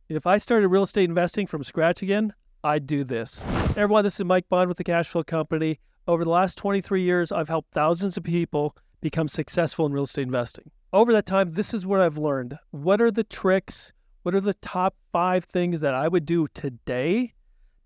If I started real estate investing from scratch again, I'd do this. Hey everyone, this is Mike Bonn with the Cashflow Company. Over the last 23 years, I've helped thousands of people become successful in real estate investing. Over that time, this is what I've learned. What are the tricks? What are the top 5 things that I would do today,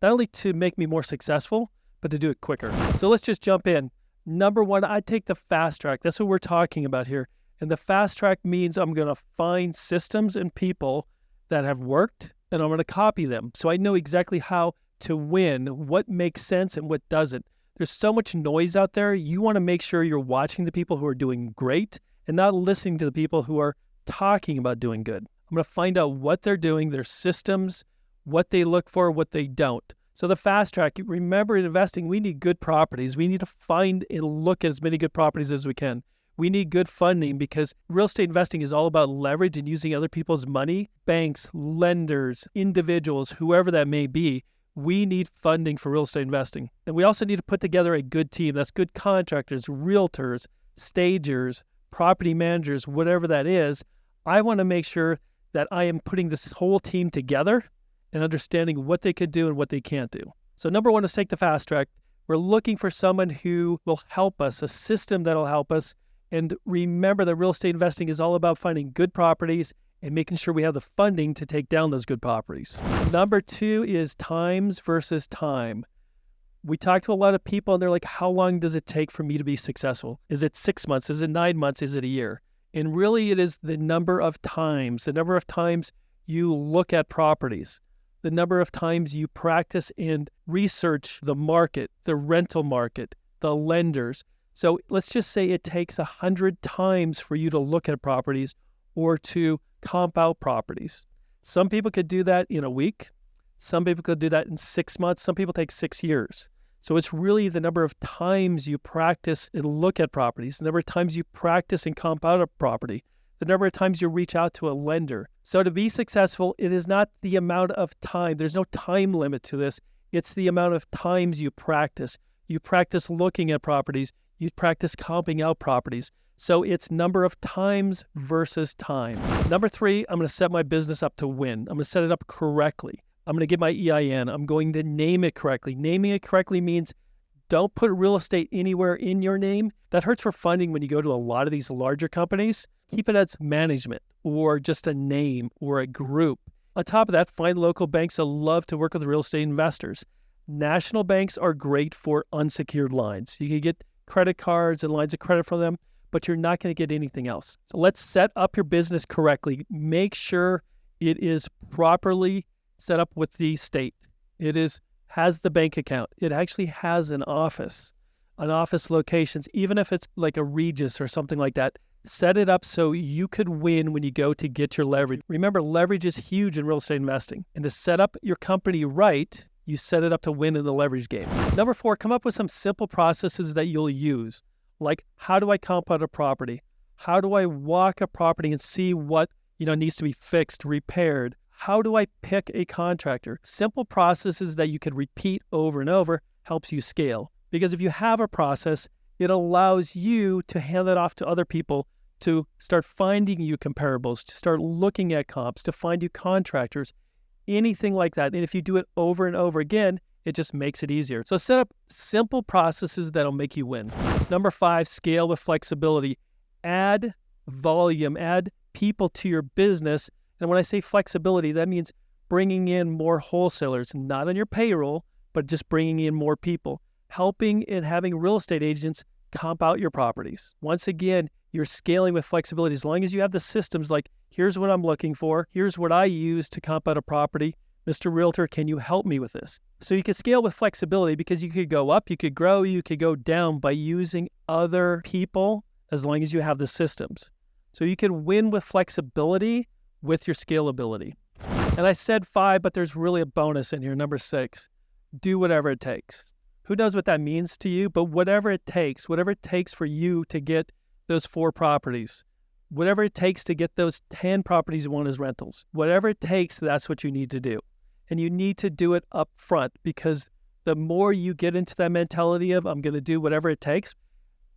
not only to make me more successful, but to do it quicker? So let's just jump in. Number 1, I'd take the fast track. That's what we're talking about here. And the fast track means I'm going to find systems and people that have worked, and I'm going to copy them. So I know exactly how to win, what makes sense and what doesn't. There's so much noise out there. You want to make sure you're watching the people who are doing great and not listening to the people who are talking about doing good. I'm going to find out what they're doing, their systems, what they look for, what they don't. So the fast track, remember in investing, we need good properties. We need to find and look at as many good properties as we can. We need good funding because real estate investing is all about leverage and using other people's money. Banks, lenders, individuals, whoever that may be, we need funding for real estate investing. And we also need to put together a good team. That's good contractors, realtors, stagers, property managers, whatever that is. I want to make sure that I am putting this whole team together and understanding what they could do and what they can't do. So number 1 is take the fast track. We're looking for someone who will help us, a system that'll help us. And remember that real estate investing is all about finding good properties and making sure we have the funding to take down those good properties. Number 2 is times versus time. We talk to a lot of people and they're like, how long does it take for me to be successful? Is it 6 months? Is it 9 months? Is it a year? And really it is the number of times you look at properties, the number of times you practice and research the market, the rental market, the lenders. So let's just say it takes 100 times for you to look at properties or to comp out properties. Some people could do that in a week. Some people could do that in 6 months. Some people take 6 years. So it's really the number of times you practice and look at properties, the number of times you practice and comp out a property, the number of times you reach out to a lender. So to be successful, it is not the amount of time. There's no time limit to this. It's the amount of times you practice. You practice looking at properties. You practice comping out properties. So it's number of times versus time. Number 3, I'm going to set my business up to win. I'm going to set it up correctly. I'm going to get my EIN. I'm going to name it correctly. Naming it correctly means don't put real estate anywhere in your name. That hurts for funding when you go to a lot of these larger companies. Keep it as management or just a name or a group. On top of that, find local banks that love to work with real estate investors. National banks are great for unsecured lines. You can get credit cards and lines of credit from them, but you're not going to get anything else. So let's set up your business correctly. Make sure it is properly set up with the state. Has the bank account. It actually has an office locations, even if it's like a Regis or something like that. Set it up so you could win when you go to get your leverage. Remember, leverage is huge in real estate investing. And to set up your company right, you set it up to win in the leverage game. Number 4, come up with some simple processes that you'll use. Like, how do I comp out a property? How do I walk a property and see what needs to be fixed, repaired? How do I pick a contractor? Simple processes that you can repeat over and over helps you scale. Because if you have a process, it allows you to hand that off to other people to start finding you comparables, to start looking at comps, to find you contractors, anything like that. And if you do it over and over again, it just makes it easier. So set up simple processes that'll make you win. Number 5, scale with flexibility. Add volume, add people to your business. And when I say flexibility, that means bringing in more wholesalers, not on your payroll, but just bringing in more people, helping and having real estate agents comp out your properties. Once again, you're scaling with flexibility. As long as you have the systems like, here's what I'm looking for, here's what I use to comp out a property. Mr. Realtor, can you help me with this? So you can scale with flexibility because you could go up, you could grow, you could go down by using other people as long as you have the systems. So you can win with flexibility with your scalability. And I said 5, but there's really a bonus in here, number 6. Do whatever it takes. Who knows what that means to you, but whatever it takes for you to get those 4 properties, whatever it takes to get those 10 properties you want as rentals, whatever it takes, that's what you need to do. And you need to do it up front because the more you get into that mentality of, I'm going to do whatever it takes,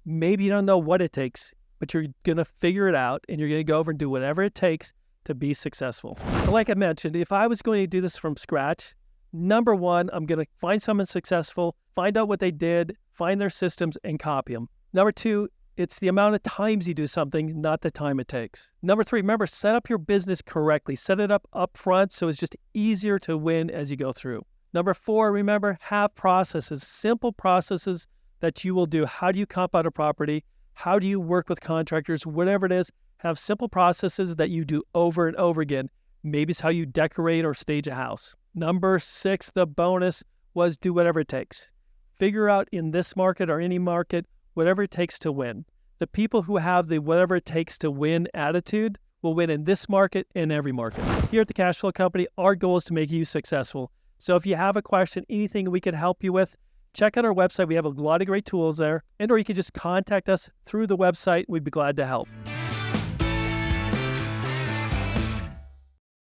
maybe you don't know what it takes, but you're going to figure it out and you're going to go over and do whatever it takes to be successful. So like I mentioned, if I was going to do this from scratch, number one, I'm going to find someone successful, find out what they did, find their systems, and copy them. Number two, it's the amount of times you do something, not the time it takes. Number three, remember, set up your business correctly. Set it up front so it's just easier to win as you go through. Number four, remember, have processes, simple processes that you will do. How do you comp out a property? How do you work with contractors? Whatever it is, have simple processes that you do over and over again. Maybe it's how you decorate or stage a house. Number six, the bonus was do whatever it takes. Figure out in this market or any market, whatever it takes to win. The people who have the whatever it takes to win attitude will win in this market and every market. Here at the Cash Flow Company, our goal is to make you successful. So if you have a question, anything we can help you with, check out our website. We have a lot of great tools there. Or you can just contact us through the website. We'd be glad to help.